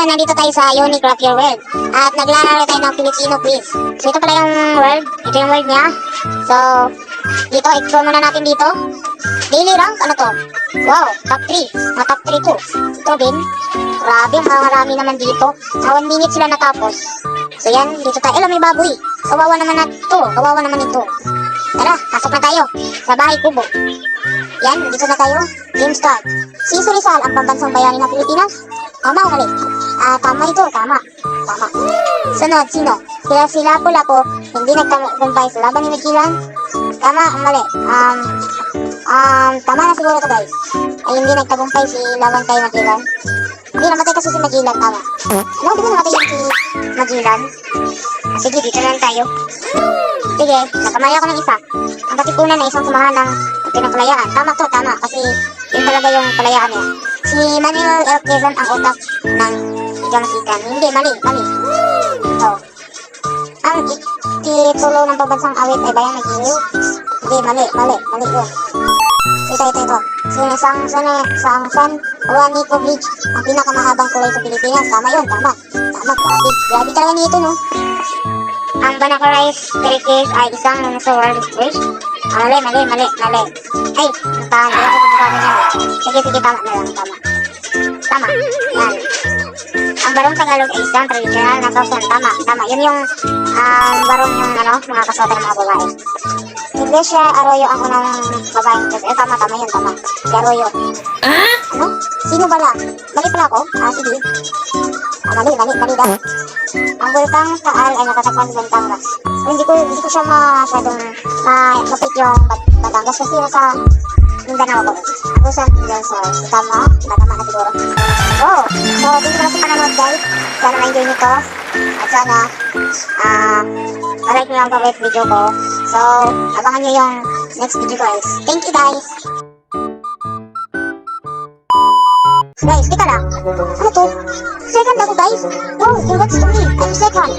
ngayon, nandito tayo sa Unicraft Your World. At naglalaro tayo ng Filipino quiz. So, ito pala yung world. Ito yung world niya. So, dito, explore muna natin dito. Daily rank, ano to? Wow, top 3. Top 3 to. Ito din. Grabe, marami naman dito. Sa 1 minute sila natapos. So, yan, dito tayo. May baboy. Kawawa naman na ito. Kawawa naman ito. Tara, pasok na tayo. Sa bahay kubo. Yan, dito na tayo. Game start. Si Rizal ang pambansang bayani ng Pilipinas. Tama o mali? Tama ito. Tama. Tama. Sunod, sino? Sila Lapu-Lapu, hindi nagtagumpay sa laban ni Magellan. Tama o mali? Tama na siguro ito guys. Ay, hindi nagtagumpay si laban kay Magellan. Hindi, namatay kasi si Magellan. Tama. Ano, di ba namatay yun si Magellan? Sige, dito na lang tayo. Sige, nakamaya ko ng isa. Ang katipunan na isang samahan ng pinagpalayaan. Tama to, tama. Kasi yun talaga yung palayaan niya. Si Manuel L. Quezon ang utak ng Igamasikan. Hindi, mali. Ito. Ang titulo ng pambansang awit ay Bayang Nagiliw. Hindi, mali yun. Ito. Sangsan Juanico Bridge, ang pinakamahabang tulay sa Pilipinas. Tama yun, tama. Grabe talaga nito, no? Ang Banacarized Staircase ay isang sa world stage. Mali. Ay, natahan. Hindi ako kumagawa niya. Sige, tama na lang. Tama. Yan. Ang barong Tagalog ay isang traditional na kausan. Tama. Yun yung barong yung mga kasota ng mga babae. Iglesia Arroyo ang unang babaeng president. Tama yun. Si Arroyo. Ano? Sino pala? Mali pala ako? Sige. Mali daw. Ang Bulkang Taal ay natatakpan sa Batangas. Hindi ko siya masyadong mapit yung Batangas kasi nasa Mindanao ko. Agusan dyan sa tama na siguro. So dito na sa panonood guys. Sana ma-enjoy nito. At sana like nyo ang favorite video ko. So abangan nyo yung next video guys. Thank you guys. Guys, teka lang. Ano to? Second ako guys. Oh, you watch to me. I'm second.